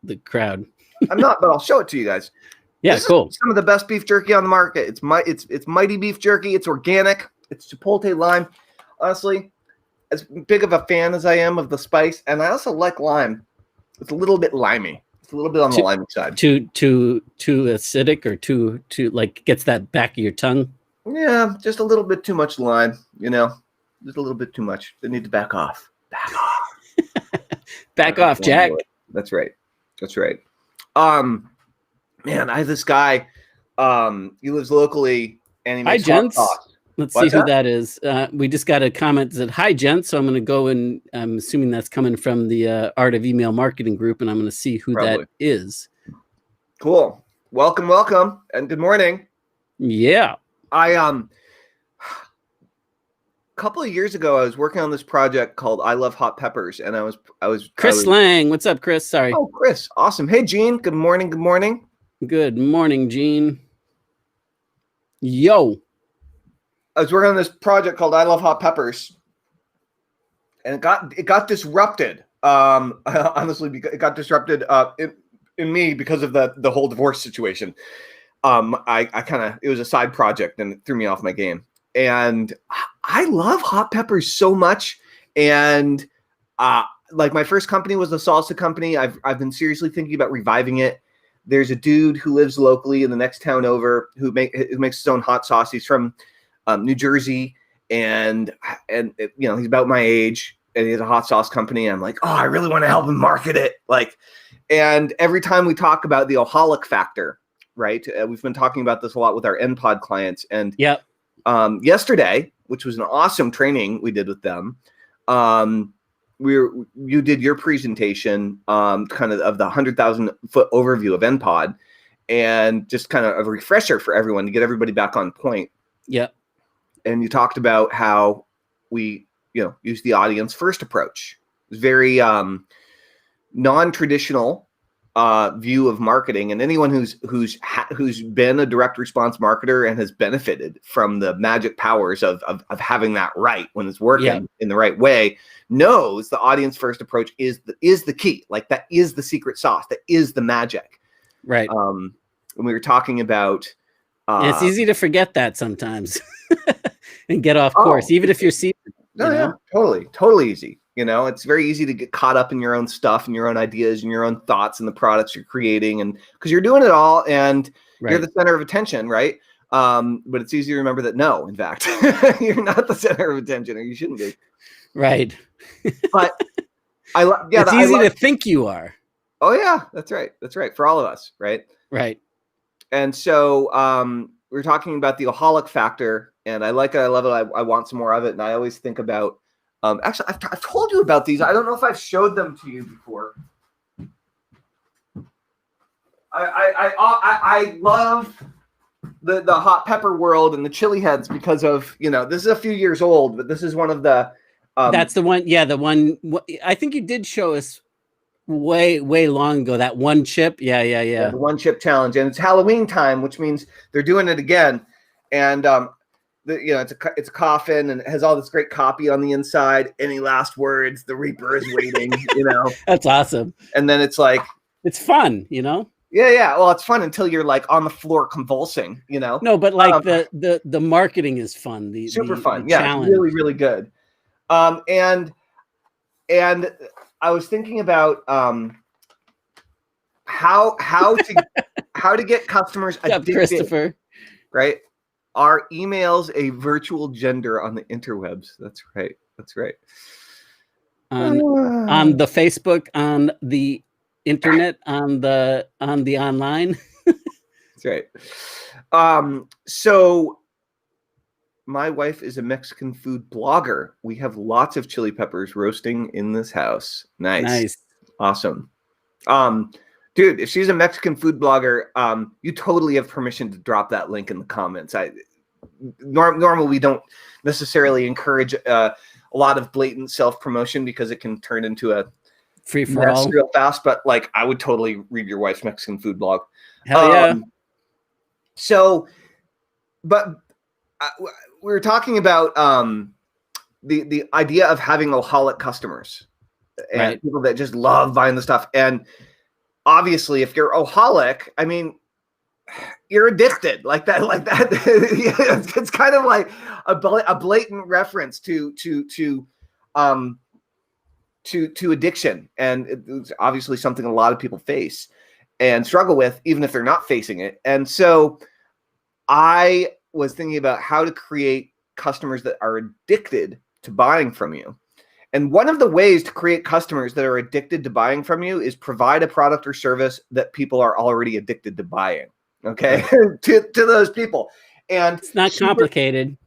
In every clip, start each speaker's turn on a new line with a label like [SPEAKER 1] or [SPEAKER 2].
[SPEAKER 1] the crowd.
[SPEAKER 2] I'm not, but I'll show it to you guys.
[SPEAKER 1] Yeah,
[SPEAKER 2] This
[SPEAKER 1] cool.
[SPEAKER 2] is some of the best beef jerky on the market. It's Mighty Beef Jerky. It's organic. It's Chipotle lime. Honestly, as big of a fan as I am of the spice, and I also like lime. It's a little bit limey. It's a little bit on the limey side.
[SPEAKER 1] Too acidic, or too like gets that back of your tongue.
[SPEAKER 2] Yeah, just a little bit too much lime. Just a little bit too much. They need to back off. Back off.
[SPEAKER 1] Back off, Jack.
[SPEAKER 2] That's right. Man, I have this guy. He lives locally, and he makes
[SPEAKER 1] Hi, gents.
[SPEAKER 2] hot sauce.
[SPEAKER 1] Let's see who that is. We just got a comment that said, "Hi, gents." So I'm going to go, and I'm assuming that's coming from the Art of Email Marketing group, and I'm going to see who that is.
[SPEAKER 2] Cool. Welcome, and good morning.
[SPEAKER 1] Yeah.
[SPEAKER 2] A couple of years ago, I was working on this project called I Love Hot Peppers, and I was
[SPEAKER 1] Chris Lang. What's up, Chris? Sorry.
[SPEAKER 2] Oh, Chris. Awesome. Hey, Gene. Good morning.
[SPEAKER 1] Good morning, Gene. Yo.
[SPEAKER 2] I was working on this project called I Love Hot Peppers, and it got disrupted. Honestly, it got disrupted in me because of the whole divorce situation. It was a side project, and it threw me off my game. And I love hot peppers so much. And like my first company was a salsa company. I've been seriously thinking about reviving it. There's a dude who lives locally in the next town over who makes his own hot sauce. He's from New Jersey, and he's about my age, and he has a hot sauce company. I'm like, oh, I really want to help him market it. And every time we talk about the Oholic factor, right? We've been talking about this a lot with our NPod clients, and yesterday, which was an awesome training we did with them, you did your presentation, kind of the 100,000 foot overview of NPod, and just kind of a refresher for everyone to get everybody back on point.
[SPEAKER 1] Yeah.
[SPEAKER 2] And you talked about how we, use the audience first approach. It's very non-traditional view of marketing, and anyone who's been a direct response marketer and has benefited from the magic powers of having that right when it's working in the right way knows the audience first approach is the key. Like, that is the secret sauce. That is the magic.
[SPEAKER 1] Right.
[SPEAKER 2] And we were talking about.
[SPEAKER 1] And it's easy to forget that sometimes and get off course, even if you're seasoned.
[SPEAKER 2] Yeah, totally easy. It's very easy to get caught up in your own stuff and your own ideas and your own thoughts and the products you're creating, and because you're doing it all and you're the center of attention, right? But it's easy to remember that no, in fact, you're not the center of attention, or you shouldn't be.
[SPEAKER 1] Right.
[SPEAKER 2] But
[SPEAKER 1] it's easy to think you are.
[SPEAKER 2] Oh yeah, that's right. For all of us, right?
[SPEAKER 1] Right.
[SPEAKER 2] And so we were talking about the Oholic factor, and I like it. I love it. I want some more of it. And I always think about, actually, I've told you about these. I don't know if I've showed them to you before. I love the hot pepper world and the chili heads because of, this is a few years old, but this is one of the.
[SPEAKER 1] That's the one. Yeah, the one. I think you did show us way long ago, that one chip. Yeah,
[SPEAKER 2] the one chip challenge, and it's Halloween time, which means they're doing it again. And it's a coffin, and it has all this great copy on the inside. Any last words? The Reaper is waiting.
[SPEAKER 1] That's awesome.
[SPEAKER 2] And then it's like,
[SPEAKER 1] it's fun.
[SPEAKER 2] Yeah. Well, it's fun until you're like on the floor convulsing.
[SPEAKER 1] No, but like the marketing is fun.
[SPEAKER 2] Super fun.
[SPEAKER 1] The
[SPEAKER 2] Yeah,
[SPEAKER 1] challenge.
[SPEAKER 2] really good. And I was thinking about how to get customers addicted.
[SPEAKER 1] Christopher.
[SPEAKER 2] Right? Are emails a virtual gender on the interwebs? That's right.
[SPEAKER 1] On the Facebook, on the internet, on the online.
[SPEAKER 2] That's right. So my wife is a Mexican food blogger. We have lots of chili peppers roasting in this house. Nice. Awesome. Dude, if she's a Mexican food blogger, you totally have permission to drop that link in the comments. Normally we don't necessarily encourage a lot of blatant self-promotion because it can turn into a
[SPEAKER 1] free for all
[SPEAKER 2] real fast, but like I would totally read your wife's Mexican food blog.
[SPEAKER 1] Hell yeah.
[SPEAKER 2] So, but we were talking about the idea of having Oholic customers and people that just love buying the stuff. And obviously, if you're oholic, I mean, you're addicted like that. It's kind of like a blatant reference to addiction, and it's obviously something a lot of people face and struggle with, even if they're not facing it. And so I was thinking about how to create customers that are addicted to buying from you. And one of the ways to create customers that are addicted to buying from you is provide a product or service that people are already addicted to buying. Okay. to those people. And
[SPEAKER 1] it's not complicated.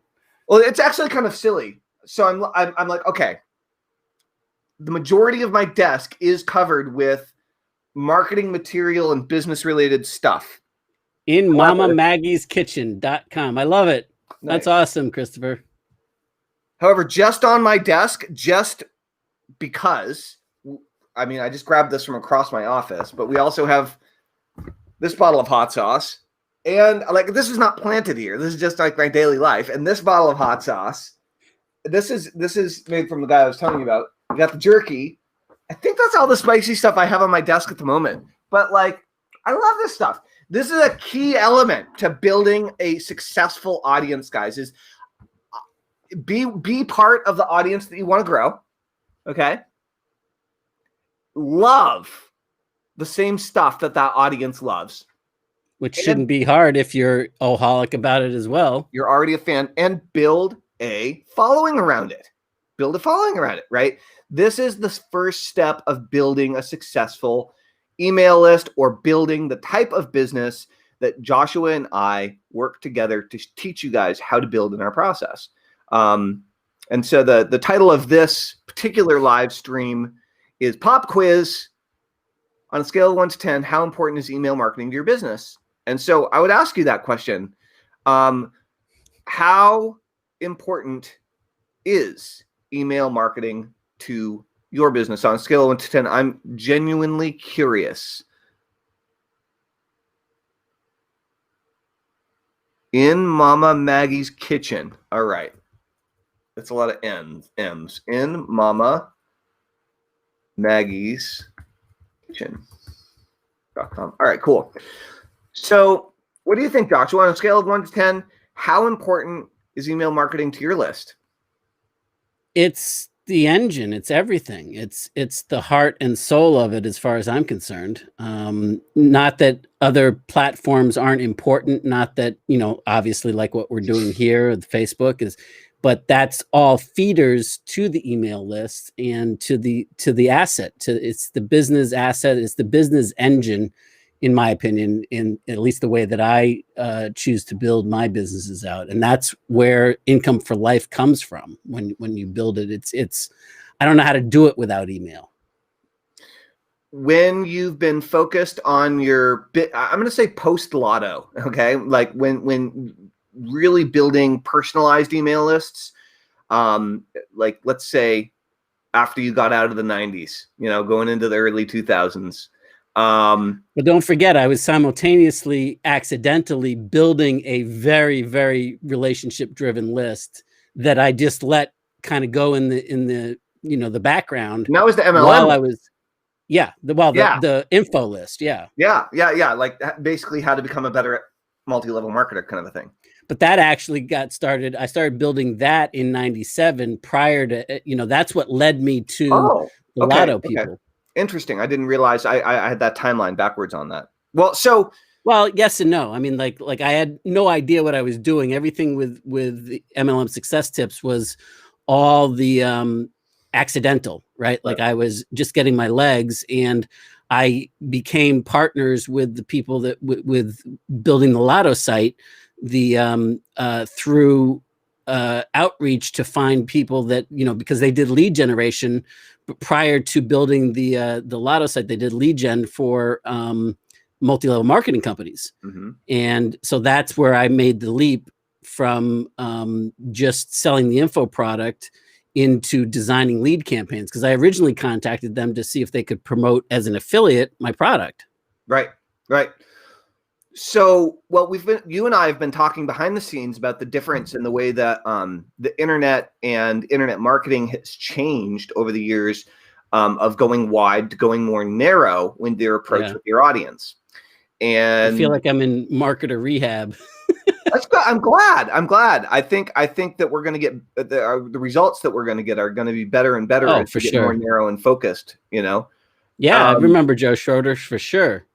[SPEAKER 2] Well, it's actually kind of silly. So I'm like, okay, the majority of my desk is covered with marketing material and business related stuff.
[SPEAKER 1] In mamamaggieskitchen.com. I love it. Nice. That's awesome, Christopher.
[SPEAKER 2] However, just on my desk, just because, I mean, I just grabbed this from across my office, but we also have this bottle of hot sauce. And like, this is not planted here. This is just like my daily life. And this bottle of hot sauce, this is made from the guy I was telling you about. We got the jerky. I think that's all the spicy stuff I have on my desk at the moment. But like, I love this stuff. This is a key element to building a successful audience, guys, is be part of the audience that you want to grow. Okay. Love the same stuff that audience loves.
[SPEAKER 1] Which shouldn't be hard if you're oholic about it as well.
[SPEAKER 2] You're already a fan, and build a following around it. Build a following around it, right? This is the first step of building a successful email list, or building the type of business that Joshua and I work together to teach you guys how to build in our process. And so the title of this particular live stream is Pop Quiz. On a scale of 1 to 10, how important is email marketing to your business? And so I would ask you that question. How important is email marketing to your business? On a scale of 1 to 10, I'm genuinely curious. In Mama Maggie's kitchen. All right. That's a lot of M's. In Mama Maggie's kitchen.com. All right, cool. So what do you think, Joshua? On a scale of 1 to 10, how important is email marketing to your list?
[SPEAKER 1] It's the engine. It's everything. It's the heart and soul of it, as far as I'm concerned. Not that other platforms aren't important. Not that, obviously like what we're doing here, the Facebook is, but that's all feeders to the email list and to the asset. It's the business asset. It's the business engine, in my opinion, in at least the way that I choose to build my businesses out. And that's where income for life comes from. When you build it, it's I don't know how to do it without email.
[SPEAKER 2] When you've been focused on your I'm going to say post lotto. Okay. Like when really building personalized email lists, like let's say after you got out of the 90s, going into the early 2000s.
[SPEAKER 1] But don't forget, I was simultaneously accidentally building a very, very relationship driven list that I just let kind of go in the the background.
[SPEAKER 2] And that was the MLM.
[SPEAKER 1] While I was, the info list. Yeah.
[SPEAKER 2] Like basically how to become a better multi-level marketer kind of a thing.
[SPEAKER 1] But that actually got started. I started building that in 97 prior to, that's what led me to the Lotto people.
[SPEAKER 2] Okay. Interesting. I didn't realize I had that timeline backwards on that. Well,
[SPEAKER 1] yes and no. I mean, like I had no idea what I was doing. Everything with the MLM Success Tips was all the accidental, right? Like I was just getting my legs, and I became partners with the people that with building the Lotto site, through outreach to find people that, because they did lead generation. But prior to building the Lotto site, they did lead gen for multi-level marketing companies. Mm-hmm. And so that's where I made the leap from just selling the info product into designing lead campaigns, because I originally contacted them to see if they could promote as an affiliate my product.
[SPEAKER 2] Right. So, you and I have been talking behind the scenes about the difference in the way that the internet and internet marketing has changed over the years. of going wide to going more narrow when their approach with your audience. And
[SPEAKER 1] I feel like I'm in marketer rehab.
[SPEAKER 2] that's good. I'm glad. I think that we're going to get the results that we're going to get are going to be better and better as
[SPEAKER 1] for
[SPEAKER 2] we get
[SPEAKER 1] sure.
[SPEAKER 2] more narrow and focused.
[SPEAKER 1] Yeah, I remember Joe Schroeder for sure.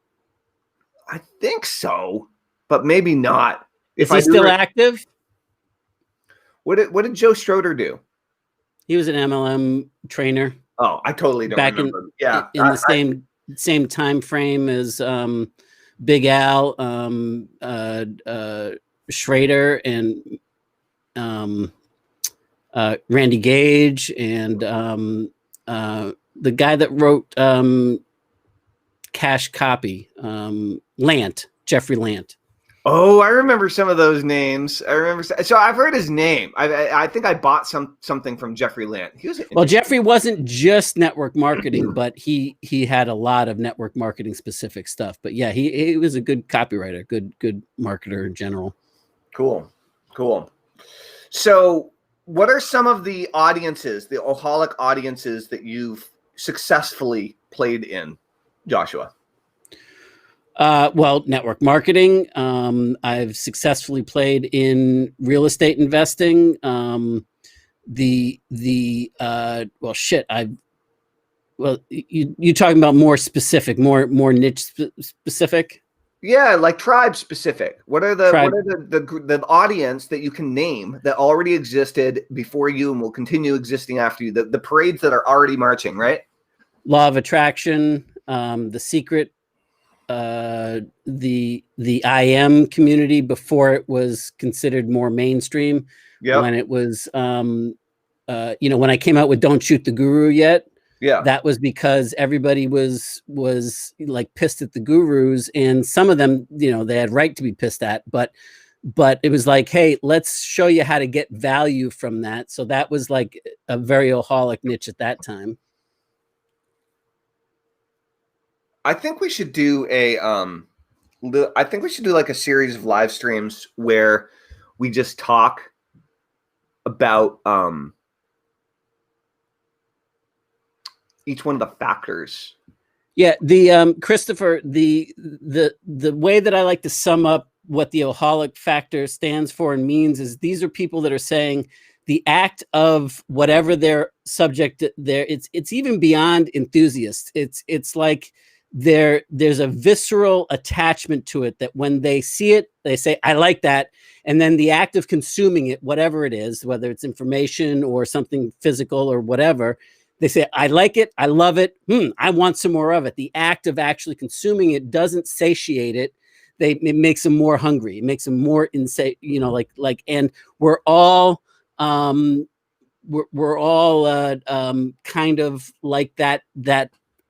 [SPEAKER 2] I think so, but maybe not.
[SPEAKER 1] Is he still active?
[SPEAKER 2] What did Joe Schroeder do?
[SPEAKER 1] He was an MLM trainer.
[SPEAKER 2] Oh, I totally don't remember.
[SPEAKER 1] In the same time frame as Big Al, Schrader, and Randy Gage, and the guy that wrote Cash Copy, Jeffrey Lant.
[SPEAKER 2] Oh, I remember some of those names. I remember. So I've heard his name. I think I bought something from Jeffrey Lant.
[SPEAKER 1] Jeffrey wasn't just network marketing, but he had a lot of network marketing specific stuff. But yeah, he was a good copywriter, good marketer in general.
[SPEAKER 2] Cool. So what are some of the audiences, the Oholic audiences that you've successfully played in, Joshua?
[SPEAKER 1] Network marketing. I've successfully played in real estate investing. You talking about more specific, more niche specific?
[SPEAKER 2] Yeah, like tribe specific. What are the audience that you can name that already existed before you and will continue existing after you? The parades that are already marching, right?
[SPEAKER 1] Law of Attraction, The Secret, the IM community before it was considered more mainstream.
[SPEAKER 2] Yeah.
[SPEAKER 1] When it was, when I came out with Don't Shoot the Guru Yet.
[SPEAKER 2] Yeah,
[SPEAKER 1] that was because everybody was like pissed at the gurus, and some of them, they had right to be pissed at, but it was like, hey, let's show you how to get value from that. So that was like a very Oholic niche at that time.
[SPEAKER 2] I think we should do like a series of live streams where we just talk about each one of the factors.
[SPEAKER 1] Yeah, the Christopher, the way that I like to sum up what the Oholic factor stands for and means is these are people that are saying the act of whatever their subject there, it's even beyond enthusiast. It's like there's a visceral attachment to it that when they see it, they say, I like that. And then the act of consuming it, whatever it is, whether it's information or something physical or whatever, they say, I like it. I love it. I want some more of it. The act of actually consuming it doesn't satiate it. It makes them more hungry. It makes them more insane, and we're all kind of like that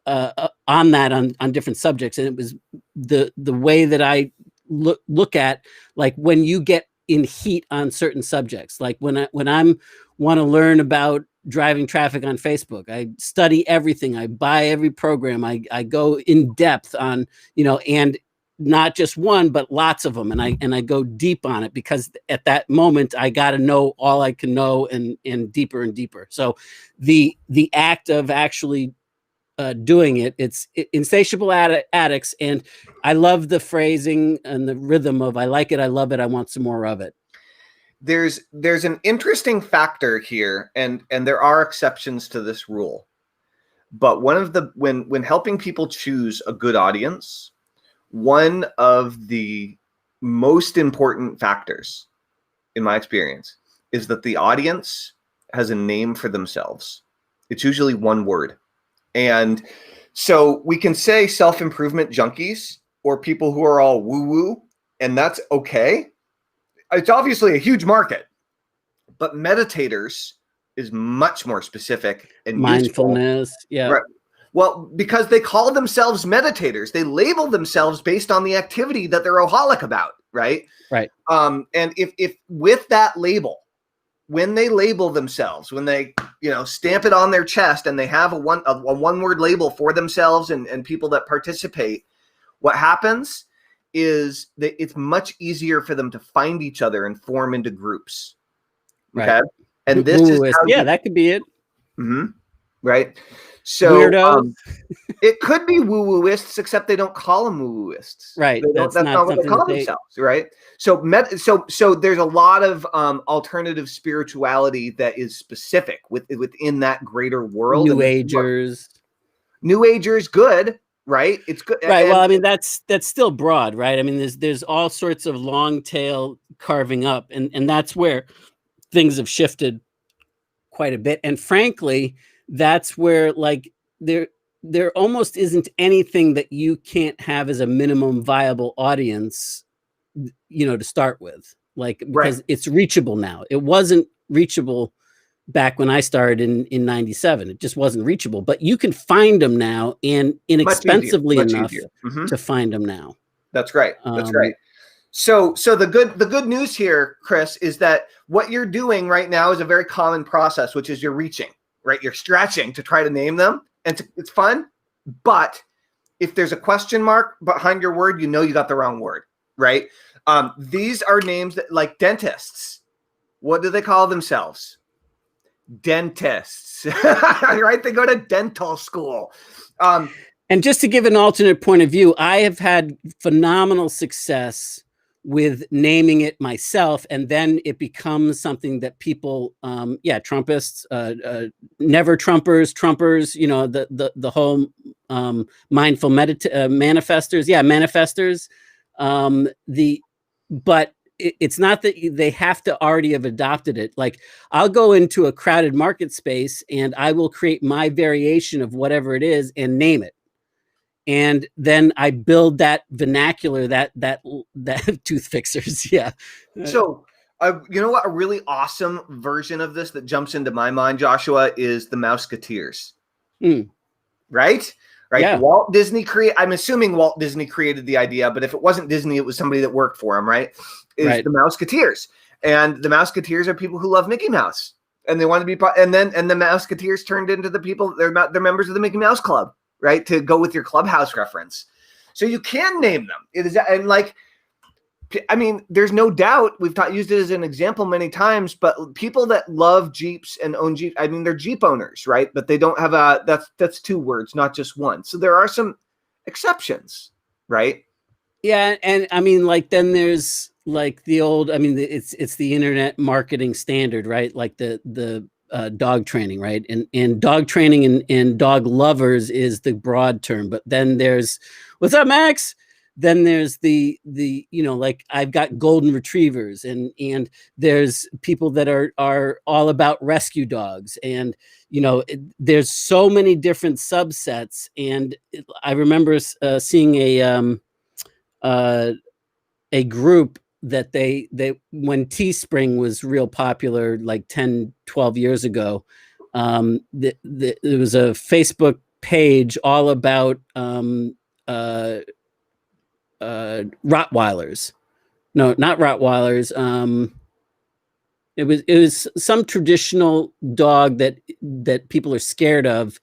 [SPEAKER 1] on different subjects. And it was the way that I look at, like, when you get in heat on certain subjects, like when I'm want to learn about driving traffic on Facebook, I study everything. I buy every program. I go in depth on, and not just one, but lots of them. And I go deep on it because at that moment I got to know all I can know and deeper and deeper. So the act of actually doing it's insatiable addicts. And I love the phrasing and the rhythm of, I like it. I love it. I want some more of it.
[SPEAKER 2] There's an interesting factor here, and there are exceptions to this rule. But one of the when helping people choose a good audience, one of the most important factors, in my experience, is that the audience has a name for themselves. It's usually one word. And so we can say self-improvement junkies or people who are all woo-woo, and that's okay. It's obviously a huge market, but meditators is much more specific and
[SPEAKER 1] mindfulness. Useful. Yeah.
[SPEAKER 2] Right. Well, because they call themselves meditators, they label themselves based on the activity that they're Oholic about. Right.
[SPEAKER 1] Right.
[SPEAKER 2] And if with that label, when they label themselves, when they, stamp it on their chest and they have a one word label for themselves and people that participate, what happens is that it's much easier for them to find each other and form into groups. Okay.
[SPEAKER 1] Right.
[SPEAKER 2] And this is
[SPEAKER 1] that could be it.
[SPEAKER 2] Mm-hmm. Right. So
[SPEAKER 1] Weirdos.
[SPEAKER 2] it could be woo-wooists, except they don't call them woo-wooists.
[SPEAKER 1] Right.
[SPEAKER 2] That's
[SPEAKER 1] That's
[SPEAKER 2] not
[SPEAKER 1] not
[SPEAKER 2] what they
[SPEAKER 1] something
[SPEAKER 2] call
[SPEAKER 1] that they,
[SPEAKER 2] themselves, right? So there's a lot of alternative spirituality that is specific within that greater world.
[SPEAKER 1] New
[SPEAKER 2] And
[SPEAKER 1] Agers.
[SPEAKER 2] New Agers, good, right? It's good.
[SPEAKER 1] Right.
[SPEAKER 2] And,
[SPEAKER 1] Well, I mean, that's still broad, right? I mean, there's all sorts of long tail carving up, and that's where things have shifted quite a bit. And frankly, that's where like there almost isn't anything that you can't have as a minimum viable audience, to start with, like, because
[SPEAKER 2] right.
[SPEAKER 1] it's reachable now. It wasn't reachable back when I started in 97. It just wasn't reachable, but you can find them now, and inexpensively
[SPEAKER 2] much
[SPEAKER 1] enough
[SPEAKER 2] easier. Mm-hmm.
[SPEAKER 1] to find them now.
[SPEAKER 2] That's right. That's right. So the good news here, Chris, is that what you're doing right now is a very common process, which is you're reaching, right? You're stretching to try to name them, and it's fun. But if there's a question mark behind your word, you got the wrong word, right? These are names that, like dentists. What do they call themselves? Dentists, right? They go to dental school.
[SPEAKER 1] And just to give an alternate point of view, I have had phenomenal success with naming it myself, and then it becomes something that people, Trumpists, never Trumpers, the whole mindful manifestors, manifestors. But it's not that they have to already have adopted it. Like, I'll go into a crowded market space and I will create my variation of whatever it is and name it. And then I build that vernacular, that tooth fixers. Yeah.
[SPEAKER 2] So, you know what? A really awesome version of this that jumps into my mind, Joshua, is the Mouseketeers. Right? Right.
[SPEAKER 1] Yeah.
[SPEAKER 2] Walt Disney I'm assuming Walt Disney created the idea, but if it wasn't Disney, it was somebody that worked for him, right? The Mouseketeers. And the Mouseketeers are people who love Mickey Mouse. And they want to be and the Mouseketeers turned into the people, they're members of the Mickey Mouse Club. Right, to go with your Clubhouse reference. So you can name them. It is, and like, I mean, there's no doubt we've used it as an example many times, but people that love Jeeps and own Jeep, I mean, they're Jeep owners, right? But they don't have that's two words, not just one. So there are some exceptions, right?
[SPEAKER 1] Yeah, and I mean, like, then there's like the old, I mean, it's the internet marketing standard, right? Like the dog training, right? And dog training and dog lovers is the broad term, but then there's, what's up, Max? Then there's the like, I've got golden retrievers, and there's people that are all about rescue dogs, and there's so many different subsets. And I remember seeing a group that they when Teespring was real popular, like 10, 12 years ago, there was a Facebook page all about Rottweilers. No, not Rottweilers. It was some traditional dog that people are scared of.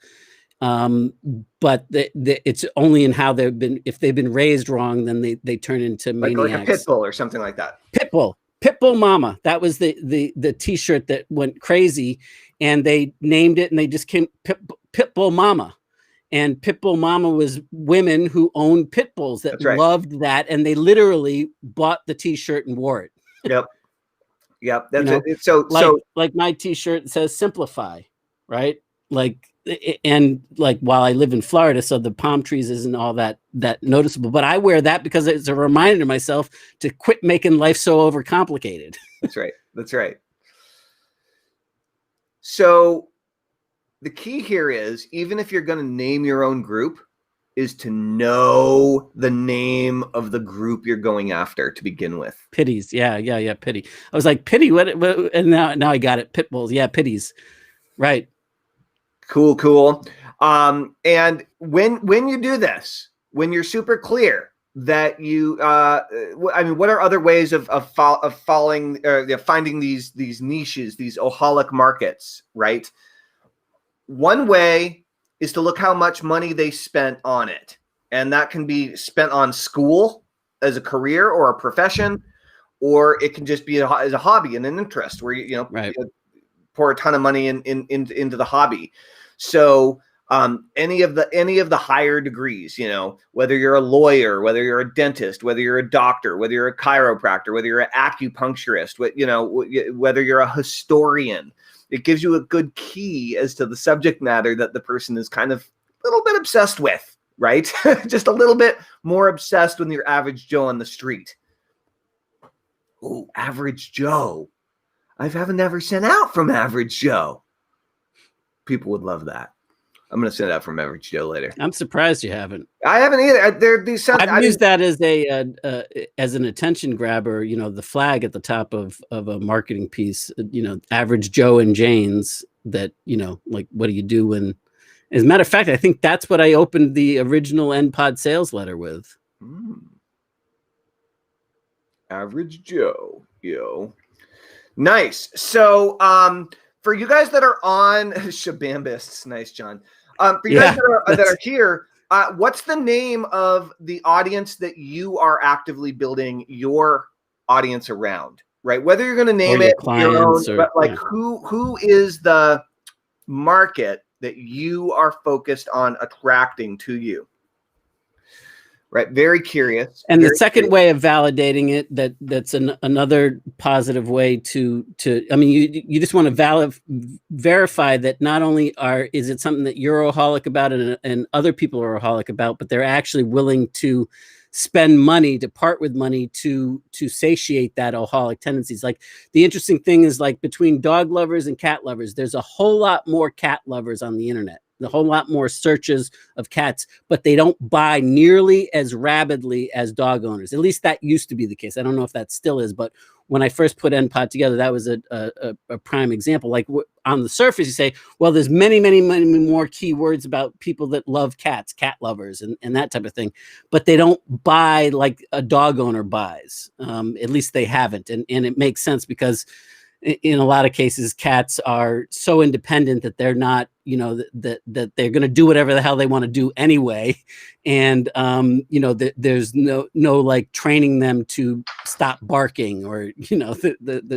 [SPEAKER 1] But it's only in how if they've been raised wrong, then they turn into maniacs.
[SPEAKER 2] Like a pit bull or something like that.
[SPEAKER 1] Pitbull Mama. That was the t-shirt that went crazy, and they named it, and they just came Pitbull Mama. And Pitbull Mama was women who owned pit bulls that loved that, and they literally bought the t-shirt and wore it.
[SPEAKER 2] Yep. That's it. So
[SPEAKER 1] like my t-shirt says simplify, right? Like, and like, while I live in Florida, so the palm trees isn't all that noticeable, but I wear that because it's a reminder to myself to quit making life so overcomplicated.
[SPEAKER 2] That's right. So the key here is, even if you're going to name your own group, is to know the name of the group you're going after to begin with.
[SPEAKER 1] Pitties. Yeah. Pity. I was like, pity. What? And now I got it. Pit bulls. Yeah. Pitties. Right.
[SPEAKER 2] Cool. And when you do this, when you're super clear that you, I mean, what are other ways of finding these niches, these oholic markets, right? One way is to look how much money they spent on it. And that can be spent on school as a career or a profession, or it can just be as a hobby and an interest where you pour a ton of money into the hobby. So any of the higher degrees, whether you're a lawyer, whether you're a dentist, whether you're a doctor, whether you're a chiropractor, whether you're an acupuncturist, whether you're a historian, it gives you a good key as to the subject matter that the person is kind of a little bit obsessed with, right? Just a little bit more obsessed than your average Joe on the street. Oh, Average Joe. I haven't never sent out from Average Joe. People would love that. I'm going to send out from Average Joe later.
[SPEAKER 1] I'm surprised you haven't.
[SPEAKER 2] I haven't either.
[SPEAKER 1] I've used that as as an attention grabber. The flag at the top of a marketing piece. Average Joe and Jane's. That like, what do you do when? As a matter of fact, I think that's what I opened the original NPod sales letter with.
[SPEAKER 2] Average Joe, yo. Nice. So, for you guys that are on Shabambists, nice, John. For you guys that are here, what's the name of the audience that you are actively building your audience around? Right, whether you're going to name it your own, but like who is the market that you are focused on attracting to you? Right, very curious.
[SPEAKER 1] And the second way of validating it, that's another positive way to I mean, you just want to verify that not only is it something that you're oholic about and other people are oholic about, but they're actually willing to spend money, to part with money to satiate that oholic tendencies. Like, the interesting thing is, like, between dog lovers and cat lovers, there's a whole lot more cat lovers on the internet. A whole lot more searches of cats, but they don't buy nearly as rabidly as dog owners. At least that used to be the case. I don't know if that still is, but when I first put NPod together, that was a prime example. Like, on the surface, you say, well, there's many, many, many more keywords about people that love cats, cat lovers, and that type of thing, but they don't buy like a dog owner buys. At least they haven't, and it makes sense because in a lot of cases, cats are so independent that they're not, that they're going to do whatever the hell they want to do anyway. And, there's no like training them to stop barking or,
[SPEAKER 2] well,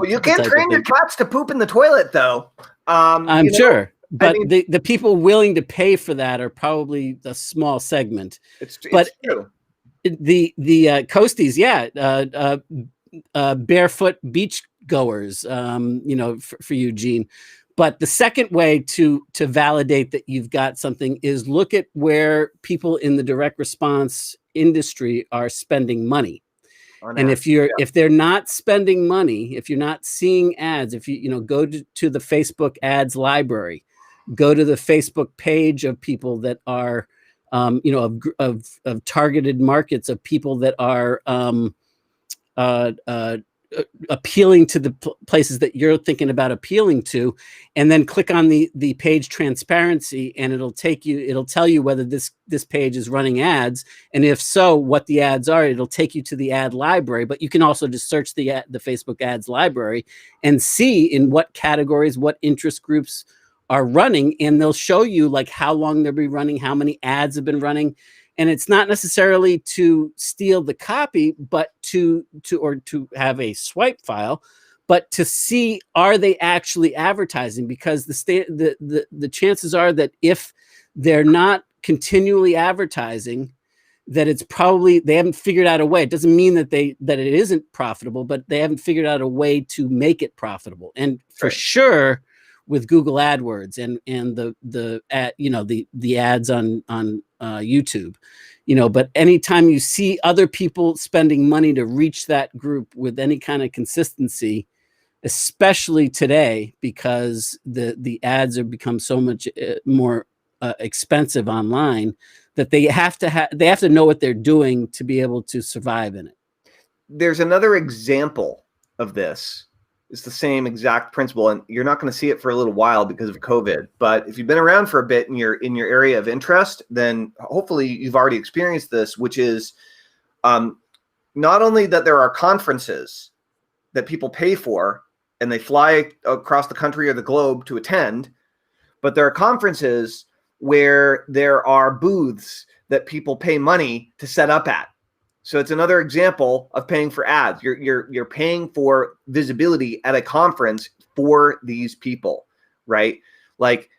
[SPEAKER 2] you can't train your cats to poop in the toilet, though.
[SPEAKER 1] I'm sure. But the people willing to pay for that are probably a small segment. It's true. The coasties, barefoot beach goers, for Eugene. But the second way to validate that you've got something is look at where people in the direct response industry are spending money. And if they're not spending money, if you're not seeing ads, if you go to the Facebook ads library, go to the Facebook page of people that are of targeted markets, of people that are appealing to the places that you're thinking about appealing to, and then click on the page transparency, and it'll tell you whether this page is running ads, and if so, what the ads are. It'll take you to the ad library, but you can also just search the Facebook ads library and see in what categories, what interest groups are running, and they'll show you like how long they'll be running, how many ads have been running. And it's not necessarily to steal the copy, but to have a swipe file, but to see, are they actually advertising? Because the chances are that if they're not continually advertising, that it's probably they haven't figured out a way. It doesn't mean that it isn't profitable, but they haven't figured out a way to make it profitable. And for sure, with Google AdWords and the ads on YouTube, but anytime you see other people spending money to reach that group with any kind of consistency, especially today, because the ads have become so much more expensive online, that they have to know what they're doing to be able to survive in it.
[SPEAKER 2] There's another example of this. It's the same exact principle, and you're not going to see it for a little while because of COVID. But if you've been around for a bit and you're in your area of interest, then hopefully you've already experienced this, which is not only that there are conferences that people pay for and they fly across the country or the globe to attend, but there are conferences where there are booths that people pay money to set up at. So it's another example of paying for ads. You're paying for visibility at a conference for these people, right? Like,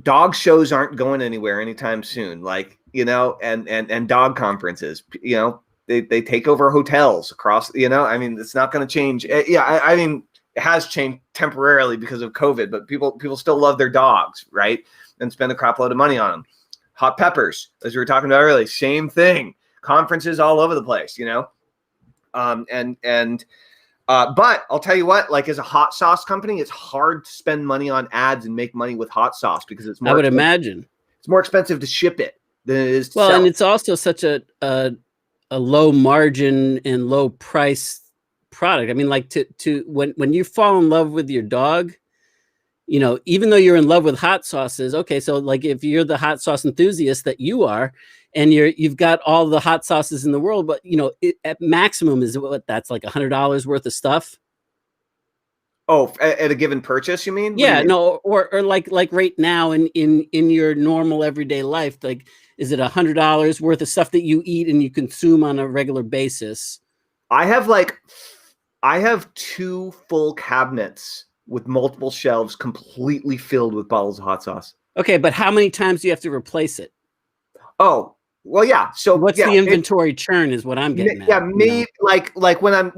[SPEAKER 2] dog shows aren't going anywhere anytime soon. Like, you know, and dog conferences, you know, they take over hotels across, you know, I mean, it's not going to change. Yeah. I mean, it has changed temporarily because of COVID, but people still love their dogs, right? And spend a crap load of money on them. Hot peppers, as we were talking about earlier, same thing. Conferences all over the place, you know? But I'll tell you what, like as a hot sauce company, it's hard to spend money on ads and make money with hot sauce because it's more.
[SPEAKER 1] I would imagine
[SPEAKER 2] it's more expensive to ship it than it is to
[SPEAKER 1] well,
[SPEAKER 2] sell.
[SPEAKER 1] and it's also such a low margin and low price product. I mean, like to when you fall in love with your dog, you know, even though you're in love with hot sauces, okay, so like if you're the hot sauce enthusiast that you are, and you've got all the hot sauces in the world, but you know, at maximum is what that's like $100 worth of stuff.
[SPEAKER 2] Oh, at a given purchase, you mean?
[SPEAKER 1] Yeah, no, or like right now in your normal everyday life, like is it $100 worth of stuff that you eat and you consume on a regular basis?
[SPEAKER 2] I have 2 full cabinets with multiple shelves completely filled with bottles of hot sauce.
[SPEAKER 1] Okay, but how many times do you have to replace it?
[SPEAKER 2] Oh, well, yeah. So
[SPEAKER 1] what's the inventory churn is what I'm getting at.
[SPEAKER 2] Yeah, maybe like when I'm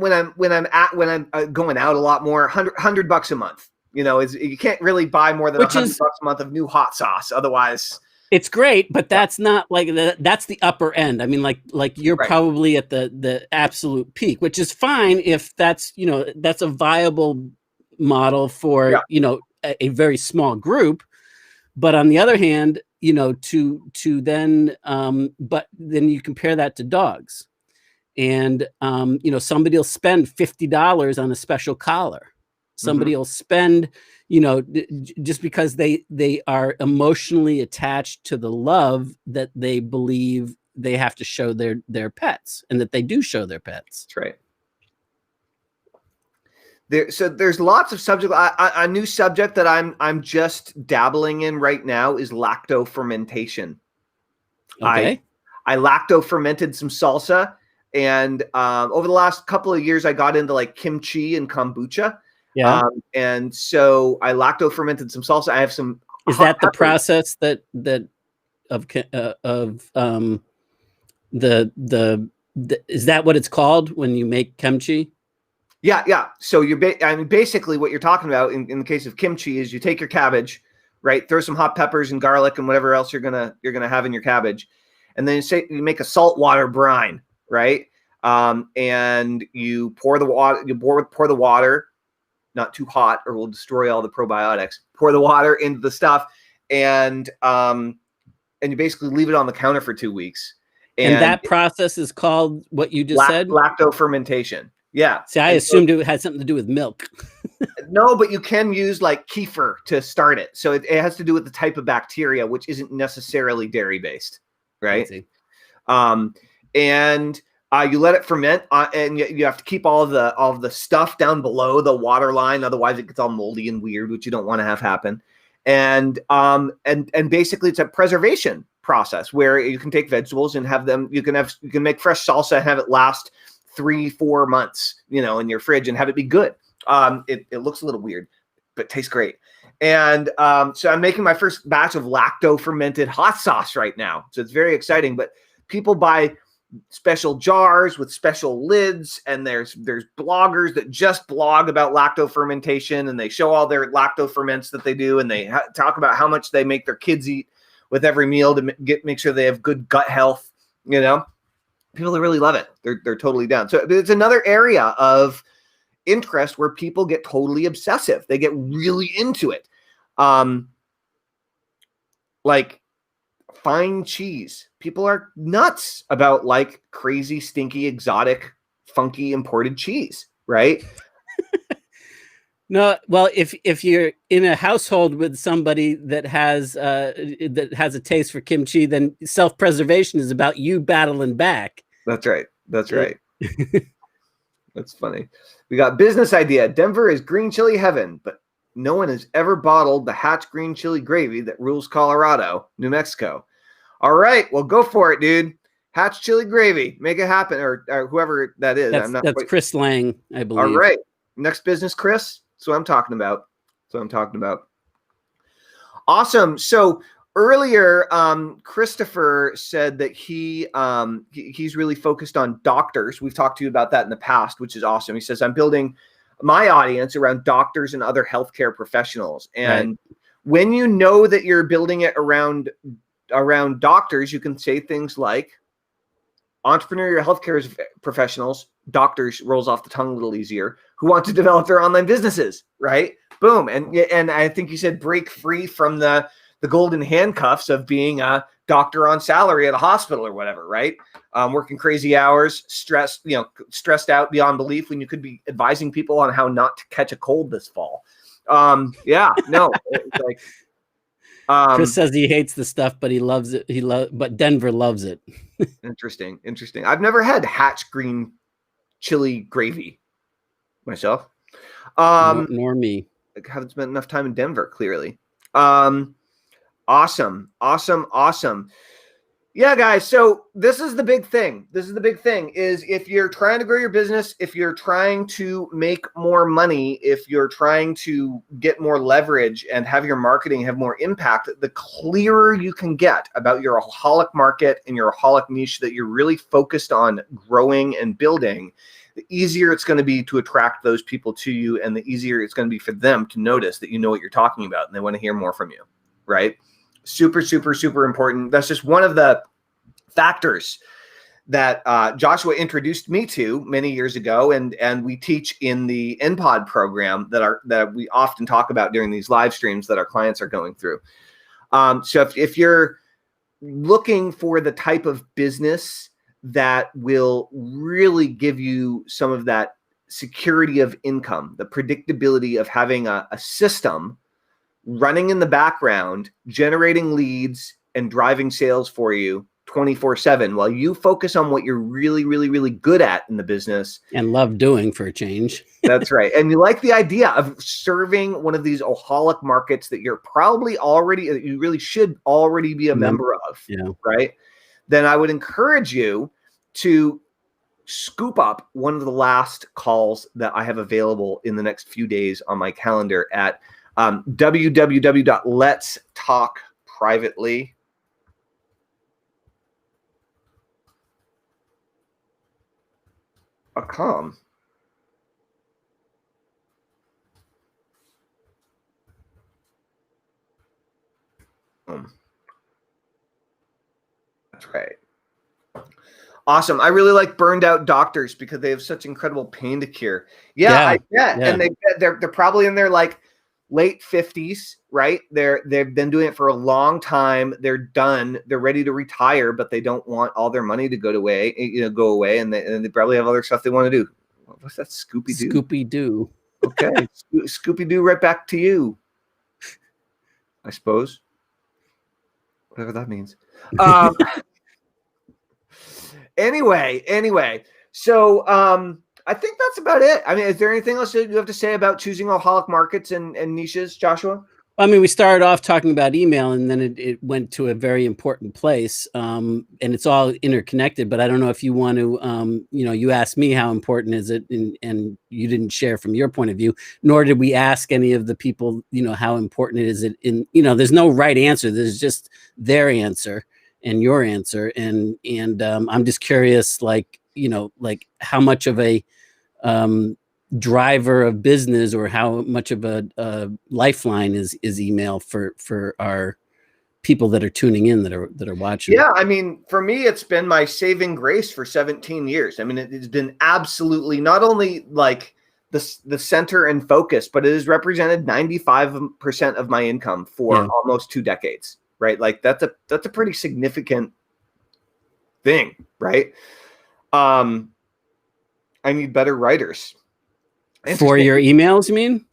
[SPEAKER 2] going out a lot more, $100 a month. You know, you can't really buy more than $100 a month of new hot sauce. Otherwise,
[SPEAKER 1] it's great, but that's not like that's the upper end. I mean, like you're probably at the absolute peak, which is fine if that's, you know, that's a viable model for, you know, a very small group. But on the other hand, you know, to then, but then you compare that to dogs, and you know, somebody will spend $50 on a special collar. Somebody will spend, you know, just because they are emotionally attached to the love that they believe they have to show their pets, and that they do show their pets.
[SPEAKER 2] That's right. So there's lots of subject. A new subject that I'm just dabbling in right now is lacto fermentation.
[SPEAKER 1] Okay.
[SPEAKER 2] I lacto fermented some salsa, and over the last couple of years, I got into like kimchi and kombucha.
[SPEAKER 1] Yeah.
[SPEAKER 2] And so I lacto fermented some salsa. I have some.
[SPEAKER 1] Is that the process that is that what it's called when you make kimchi?
[SPEAKER 2] Yeah. So I mean, basically what you're talking about in the case of kimchi is you take your cabbage, right? Throw some hot peppers and garlic and whatever else you're gonna have in your cabbage, and then you make a saltwater brine, right? And you pour the water. Pour the water, not too hot, or we'll destroy all the probiotics. Pour the water into the stuff, and you basically leave it on the counter for 2 weeks.
[SPEAKER 1] And that process is called what you just said?
[SPEAKER 2] Lacto fermentation. Yeah.
[SPEAKER 1] See, I assumed it had something to do with milk.
[SPEAKER 2] No, but you can use like kefir to start it. So it has to do with the type of bacteria, which isn't necessarily dairy based, right? And you let it ferment, and you have to keep all of the stuff down below the water line, otherwise it gets all moldy and weird, which you don't want to have happen. And basically it's a preservation process where you can take vegetables and have them. You can make fresh salsa and have it last 3-4 months, you know, in your fridge and have it be good. It looks a little weird, but tastes great. And so I'm making my first batch of lacto fermented hot sauce right now. So it's very exciting, but people buy special jars with special lids, and there's bloggers that just blog about lacto fermentation, and they show all their lacto ferments that they do, and they talk about how much they make their kids eat with every meal to make sure they have good gut health, you know. People really love it. They're totally down. So it's another area of interest where people get totally obsessive. They get really into it. Like fine cheese. People are nuts about like crazy, stinky, exotic, funky imported cheese, right?
[SPEAKER 1] No, well, if you're in a household with somebody that has a taste for kimchi, then self-preservation is about you battling back.
[SPEAKER 2] That's right. That's funny. We got business idea. Denver is green chili heaven, but no one has ever bottled the Hatch green chili gravy that rules Colorado, New Mexico. All right, well, go for it, dude. Hatch chili gravy, make it happen, or whoever that is.
[SPEAKER 1] That's Chris Lang, I believe.
[SPEAKER 2] All right, next business, Chris. That's what I'm talking about. Awesome. So earlier, Christopher said that he's really focused on doctors. We've talked to you about that in the past, which is awesome. He says, I'm building my audience around doctors and other healthcare professionals. And when you know that you're building it around doctors, you can say things like entrepreneurial healthcare professionals, doctors rolls off the tongue a little easier, who want to develop their online businesses, right? Boom. And I think you said break free from the golden handcuffs of being a doctor on salary at a hospital or whatever, right? Working crazy hours, stressed out beyond belief when you could be advising people on how not to catch a cold this fall. It's like,
[SPEAKER 1] Chris says he hates the stuff, but he loves it. But Denver loves it.
[SPEAKER 2] Interesting. I've never had Hatch green chili gravy myself.
[SPEAKER 1] Nor me.
[SPEAKER 2] I haven't spent enough time in Denver, clearly. Awesome. Yeah, guys. So this is the big thing. Is if you're trying to grow your business, if you're trying to make more money, if you're trying to get more leverage and have your marketing have more impact, the clearer you can get about your alcoholic market and your alcoholic niche that you're really focused on growing and building, the easier it's going to be to attract those people to you, and the easier it's going to be for them to notice that you know what you're talking about and they want to hear more from you, right? Super, super, super important. That's just one of the factors that Joshua introduced me to many years ago, and we teach in the NPOD program that we often talk about during these live streams that our clients are going through. So if you're looking for the type of business that will really give you some of that security of income, the predictability of having a system running in the background, generating leads and driving sales for you 24/7 while you focus on what you're really, really, really good at in the business.
[SPEAKER 1] And love doing for a change.
[SPEAKER 2] That's right. And you like the idea of serving one of these alcoholic markets that you really should already be a member of, right? Then I would encourage you to scoop up one of the last calls that I have available in the next few days on my calendar at www.letstalkprivately.com. That's right. Awesome. I really like burned out doctors because they have such incredible pain to cure. I bet. And they're probably in their like late 50s, right? They've been doing it for a long time. They're done. They're ready to retire, but they don't want all their money to go away, and they probably have other stuff they want to do. What's that? Scooby-Doo?
[SPEAKER 1] Scooby-Doo.
[SPEAKER 2] Okay. Scooby-Doo, right back to you, I suppose. Whatever that means. Anyway. So I think that's about it. I mean, is there anything else that you have to say about choosing alcoholic markets and niches, Joshua?
[SPEAKER 1] I mean, we started off talking about email, and then it went to a very important place, and it's all interconnected. But I don't know if you want to, you asked me how important is it, and you didn't share from your point of view, nor did we ask any of the people, how important it is. There's no right answer. There's just their answer and your answer, and I'm just curious, like how much of a driver of business or how much of a lifeline is email for our people that are tuning in, that are watching.
[SPEAKER 2] Yeah, I mean, for me, it's been my saving grace for 17 years. I mean, it's been absolutely not only like the center and focus, but it has represented 95% of my income for almost 2 decades, right? Like that's a pretty significant thing, right? I need better writers.
[SPEAKER 1] For your emails, you mean?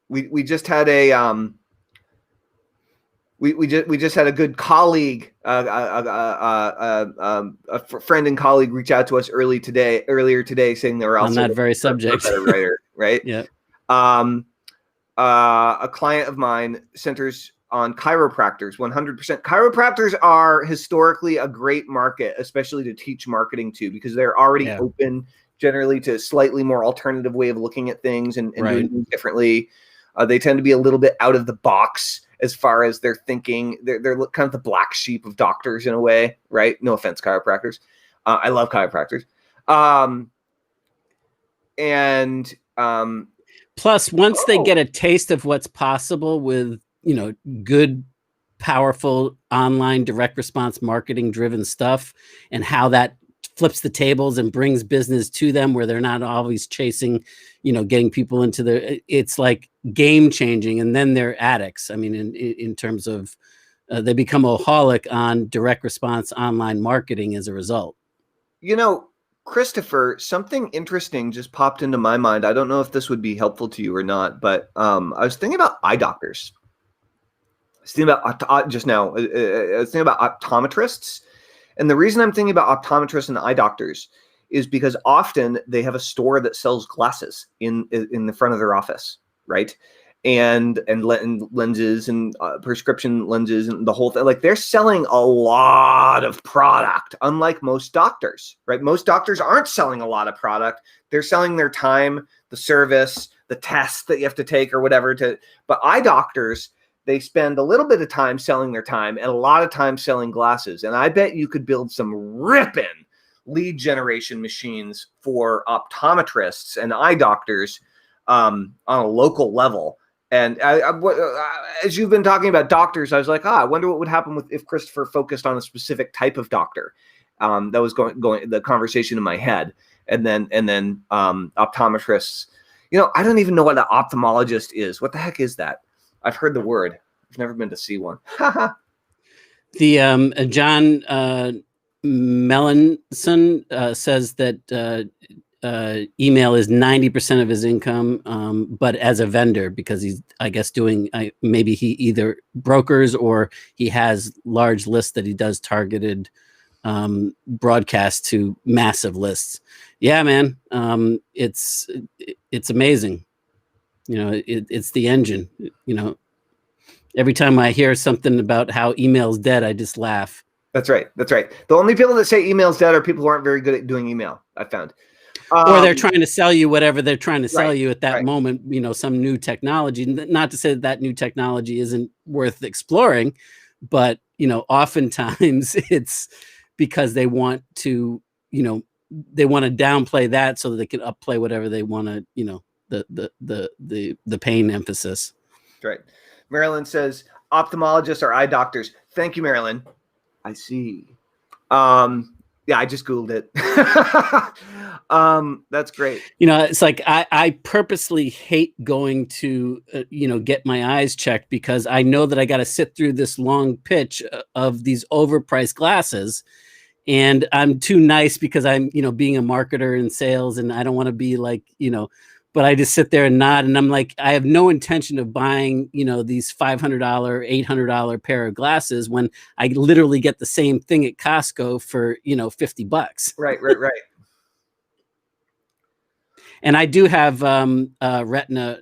[SPEAKER 2] We just had a we just had a good colleague, a friend and colleague reach out to us earlier today saying they were also
[SPEAKER 1] on that very subject.
[SPEAKER 2] A better writer, right?
[SPEAKER 1] Yeah.
[SPEAKER 2] A client of mine centers on chiropractors. 100%. Chiropractors are historically a great market, especially to teach marketing to, because they're already open generally to a slightly more alternative way of looking at things and doing things differently. They tend to be a little bit out of the box as far as their thinking. They're kind of the black sheep of doctors in a way, right? No offense, chiropractors. I love chiropractors.
[SPEAKER 1] Plus, once they get a taste of what's possible with, good, powerful online direct response marketing driven stuff, and how that flips the tables and brings business to them where they're not always chasing, getting people into it's like game changing. And then they're addicts. I mean, in terms of they become a holic on direct response online marketing as a result.
[SPEAKER 2] Christopher, something interesting just popped into my mind. I don't know if this would be helpful to you or not, but I was thinking about eye doctors. I was thinking about just now. I was thinking about optometrists, and the reason I'm thinking about optometrists and eye doctors is because often they have a store that sells glasses in the front of their office, right? And lenses and prescription lenses and the whole thing. Like, they're selling a lot of product, unlike most doctors, right? Most doctors aren't selling a lot of product. They're selling their time, the service, the tests that you have to take or whatever. But eye doctors, they spend a little bit of time selling their time and a lot of time selling glasses. And I bet you could build some ripping lead generation machines for optometrists and eye doctors on a local level. And as you've been talking about doctors, I was like, I wonder what would happen if Christopher focused on a specific type of doctor. That was going the conversation in my head. And then optometrists. I don't even know what an ophthalmologist is. What the heck is that? I've heard the word. I've never been to see one.
[SPEAKER 1] The John Mellenson says that email is 90% of his income, but as a vendor, because he's, I guess, doing maybe he either brokers or he has large lists that he does targeted broadcast to massive lists. Yeah, man, it's amazing. It's the engine. Every time I hear something about how email's dead, I just laugh.
[SPEAKER 2] That's right. The only people that say email's dead are people who aren't very good at doing email, I found.
[SPEAKER 1] Or they're trying to sell you whatever they're trying to sell you at that moment, some new technology. Not to say that new technology isn't worth exploring, but, oftentimes it's because they want to, downplay that so that they can upplay whatever they want to, the pain emphasis.
[SPEAKER 2] Right. Marilyn says ophthalmologists are eye doctors. Thank you, Marilyn. I see. Yeah, I just Googled it. That's great.
[SPEAKER 1] It's like I purposely hate going to, get my eyes checked because I know that I got to sit through this long pitch of these overpriced glasses. And I'm too nice because I'm, being a marketer in sales, and I don't want to be like, but I just sit there and nod, and I'm like, I have no intention of buying, these $500, $800 pair of glasses when I literally get the same thing at Costco for, $50.
[SPEAKER 2] Right.
[SPEAKER 1] And I do have retina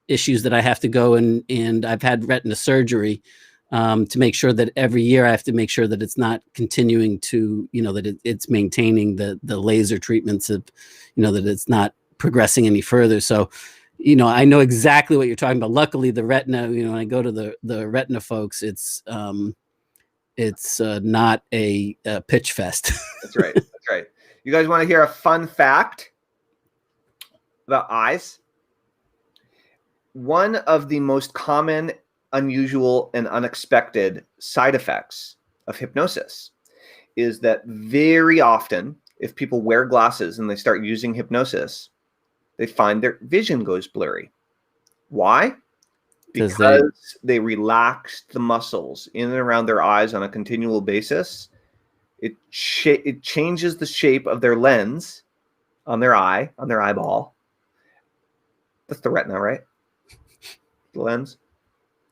[SPEAKER 1] issues that I have to go and I've had retina surgery to make sure that every year I have to make sure that it's not continuing to, that it's maintaining the laser treatments of, that it's not progressing any further. So, I know exactly what you're talking about. Luckily, the retina, when I go to the retina folks, it's not a pitch fest.
[SPEAKER 2] That's right. You guys want to hear a fun fact about eyes? One of the most common, unusual, and unexpected side effects of hypnosis is that very often, if people wear glasses and they start using hypnosis, they find their vision goes blurry. Why? Because they relaxed the muscles in and around their eyes on a continual basis. It changes the shape of their lens on their eye, on their eyeball. That's the retina, right? The lens.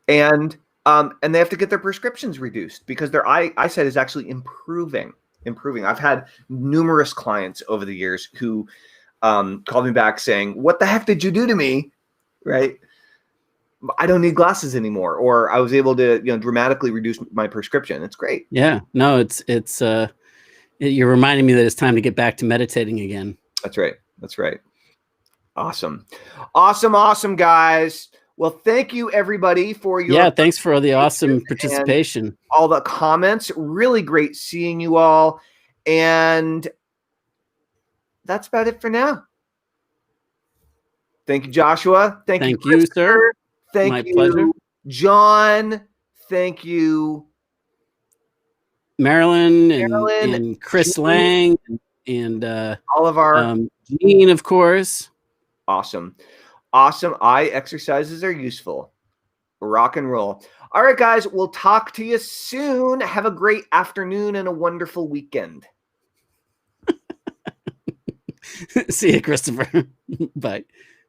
[SPEAKER 2] And they have to get their prescriptions reduced because their eyesight is actually improving. I've had numerous clients over the years who called me back saying, "What the heck did you do to me?" Right? I don't need glasses anymore, or I was able to, dramatically reduce my prescription. It's great.
[SPEAKER 1] Yeah, no, it's you're reminding me that it's time to get back to meditating again.
[SPEAKER 2] That's right. Awesome, guys. Well, thank you everybody for your
[SPEAKER 1] Yeah, thanks for all the awesome participation.
[SPEAKER 2] all the comments. Really great seeing you all. And that's about it for now. Thank you, Joshua.
[SPEAKER 1] Thank you, sir.
[SPEAKER 2] Thank
[SPEAKER 1] My
[SPEAKER 2] you,
[SPEAKER 1] pleasure.
[SPEAKER 2] John. Thank you,
[SPEAKER 1] Marilyn
[SPEAKER 2] Marilyn,
[SPEAKER 1] and Chris
[SPEAKER 2] Jean,
[SPEAKER 1] Lang and
[SPEAKER 2] all of our
[SPEAKER 1] Gene, of course.
[SPEAKER 2] awesome. Eye exercises are useful. Rock and roll. All right, guys, we'll talk to you soon. Have a great afternoon and a wonderful weekend.
[SPEAKER 1] See you, Christopher. Bye.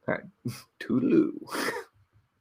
[SPEAKER 2] All right. Toodaloo.